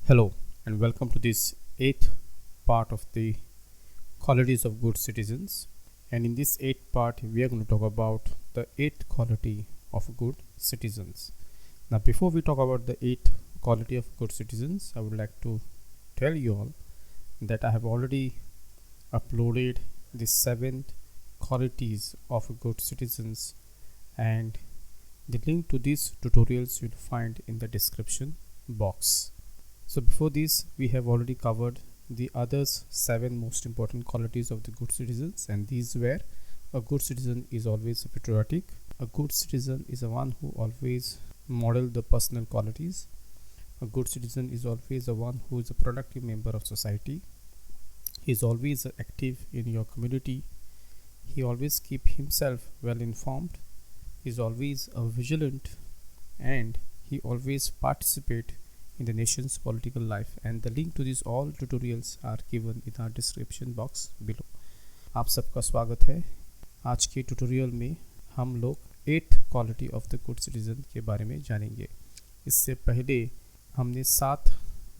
Hello and welcome to this eighth part of the qualities of good citizens. And in this eighth part, we are going to talk about the eighth quality of good citizens. Now, before we talk about the eighth quality of good citizens, I would like to tell you all that I have already uploaded the seventh qualities of good citizens, and the link to these tutorials you'll find in the description box. So before this, we have already covered the others 7 most important qualities of the good citizens, and these were: a good citizen is always patriotic, a good citizen is a one who always model the personal qualities, a good citizen is always a one who is a productive member of society, he is always active in your community, he always keep himself well informed, he is always vigilant, and he always participate in the nation's political life. And the link to these all tutorials are given in our description box below. आप सबका स्वागत है। आज के tutorial में हम लोग 8th quality of the good citizen के बारे में जानेंगे। इससे पहले हमने 7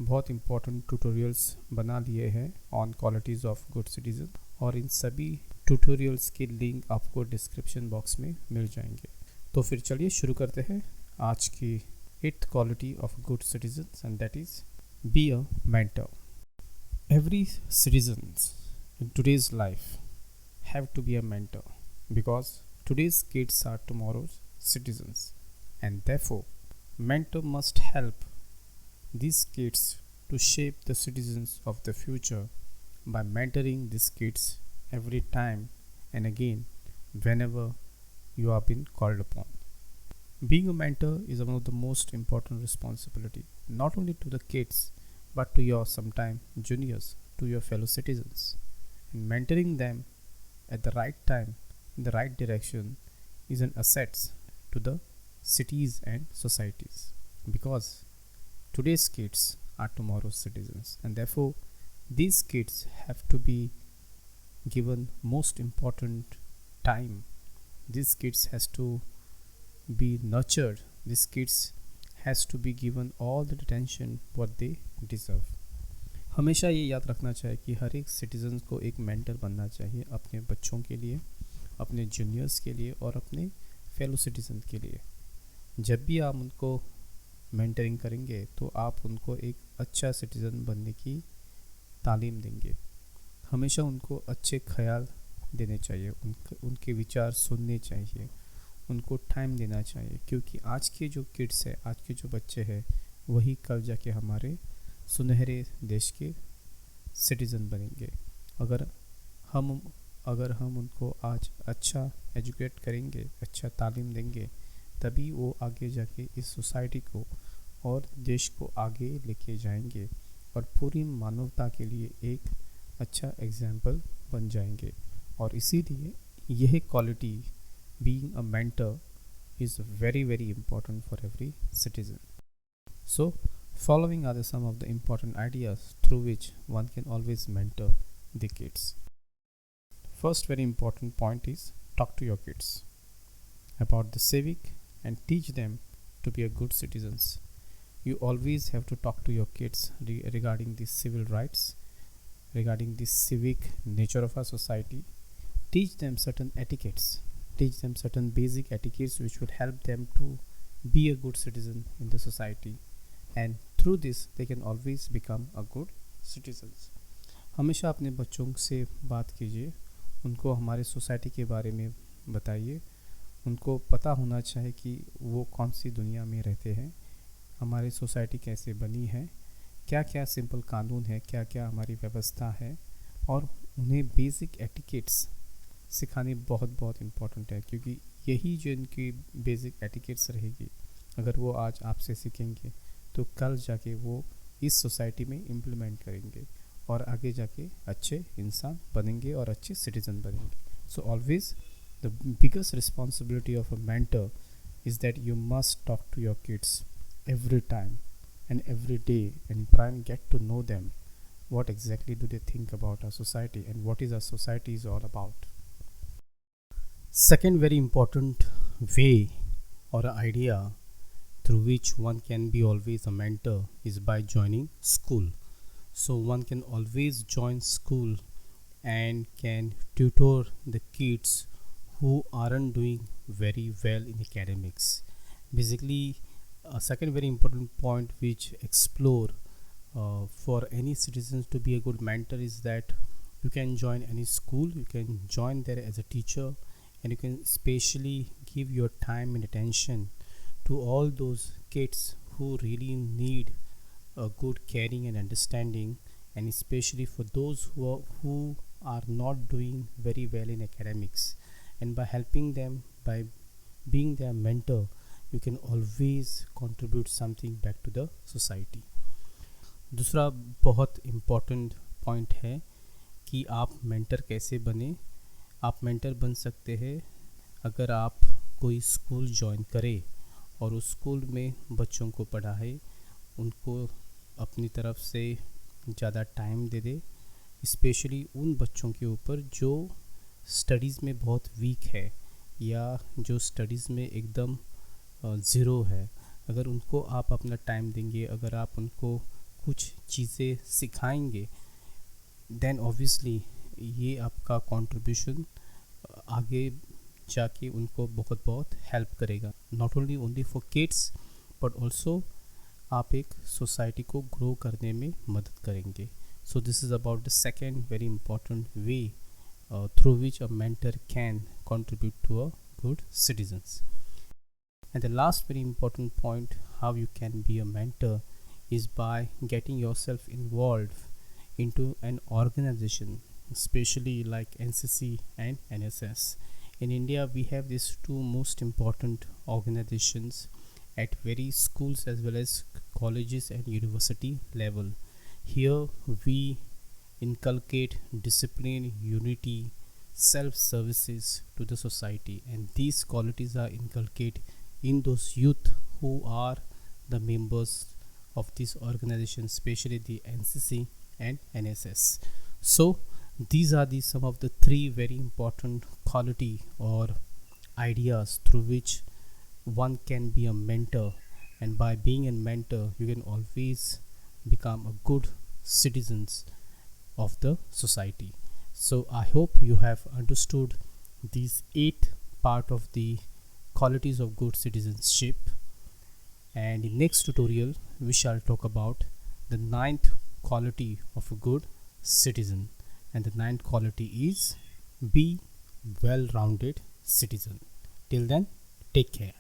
बहुत इम्पोर्टेंट ट्यूटोरियल्स बना लिए हैं on qualities of good citizen, और इन सभी ट्यूटोरियल्स के लिंक आपको डिस्क्रिप्शन बॉक्स में मिल जाएंगे। तो फिर चलिए शुरू करते हैं आज की 8th quality of good citizens, and that is be a mentor. Every citizens in today's life have to be a mentor, because today's kids are tomorrow's citizens, and therefore mentor must help these kids to shape the citizens of the future by mentoring these kids every time and again whenever you are being called upon. Being a mentor is one of the most important responsibility, not only to the kids but to your sometime juniors, to your fellow citizens. And mentoring them at the right time, in the right direction, is an asset to the cities and societies, because today's kids are tomorrow's citizens, and therefore these kids have to be given most important time. These kids has to be nurtured, these kids has to be given all the attention what they deserve. हमेशा ये याद रखना चाहिए कि हर एक citizen को एक mentor बनना चाहिए अपने बच्चों के लिए, अपने जूनियर्स के लिए और अपने फेलो सिटीजन के लिए। जब भी आप उनको मेंटरिंग करेंगे तो आप उनको एक अच्छा सिटीजन बनने की तालीम देंगे। हमेशा उनको अच्छे ख्याल देने चाहिए, उनके विचार सुनने चाहिए, उनको टाइम देना चाहिए, क्योंकि आज के जो किड्स है, आज के जो बच्चे हैं, वही कल जाके हमारे सुनहरे देश के सिटीज़न बनेंगे। अगर हम उनको आज अच्छा एजुकेट करेंगे, अच्छा तालीम देंगे, तभी वो आगे जाके इस सोसाइटी को और देश को आगे लेके जाएंगे और पूरी मानवता के लिए एक अच्छा एग्जाम्पल बन जाएंगे। और इसीलिए यह quality, being a mentor, is very important for every citizen. So following are some of the important ideas through which one can always mentor the kids. First very important point is talk to your kids about the civic and teach them to be a good citizens. You always have to talk to your kids regarding the civil rights, regarding the civic nature of our society. Teach them certain etiquettes, teach them certain basic etiquettes which would help them to be a good citizen in the society, and through this they can always become a good citizens. हमेशा अपने बच्चों से बात कीजिए, उनको हमारे society के बारे में बताइए, उनको पता होना चाहिए कि वो कौन सी दुनिया में रहते हैं, हमारी सोसाइटी कैसे बनी है, क्या क्या सिंपल कानून है, क्या क्या हमारी व्यवस्था है, और उन्हें बेसिक एटिकेट्स सिखानी बहुत इम्पॉर्टेंट है, क्योंकि यही जो इनकी बेसिक एटिकेट्स रहेगी, अगर वो आज आपसे सीखेंगे तो कल जाके वो इस सोसाइटी में इम्प्लीमेंट करेंगे और आगे जाके अच्छे इंसान बनेंगे और अच्छे सिटीजन बनेंगे. So always the biggest responsibility of a mentor is that you must talk to your kids every time and every day and try and get to know them, what exactly do they think about our society and what is our society is all about. Second very important way or idea through which one can be always a mentor is by joining school. So one can always join school and can tutor the kids who aren't doing very well in academics. Basically, a second very important point which explore for any citizens to be a good mentor is that you can join any school, you can join there as a teacher, and you can especially give your time and attention to all those kids who really need a good caring and understanding, and especially for those who are not doing very well in academics. And by helping them, by being their mentor, you can always contribute something back to the society. दूसरा बहुत important point है कि आप mentor कैसे बने. आप mentor बन सकते हैं अगर आप कोई स्कूल ज्वाइन करें और उस स्कूल में बच्चों को पढ़ाए, उनको अपनी तरफ से ज़्यादा टाइम दे दे, स्पेशली उन बच्चों के ऊपर जो स्टडीज़ में बहुत वीक है या जो स्टडीज़ में एकदम ज़ीरो है. अगर उनको आप अपना टाइम देंगे, अगर आप उनको कुछ चीज़ें सिखाएंगे, देन ऑब्वियसली ये आपका कंट्रीब्यूशन आगे जाके उनको बहुत बहुत हेल्प करेगा. Not only for kids but also आप एक सोसाइटी को ग्रो करने में मदद करेंगे. So this is about the second very important way through which a mentor can contribute to a good citizens. And the last very important point how you can be a mentor is by getting yourself involved into an organization, especially like NCC and NSS. In India we have these two most important organizations at very schools as well as colleges and university level. Here we inculcate discipline, unity, self-services to the society, and these qualities are inculcated in those youth who are the members of this organization, especially the NCC and NSS. So these are some of the three very important quality or ideas through which one can be a mentor, and by being a mentor you can always become a good citizens of the society. So I hope you have understood these 8 part of the qualities of good citizenship, and in next tutorial we shall talk about the 9th quality of a good citizen, and the 9th quality is be well-rounded citizen. Till then, take care.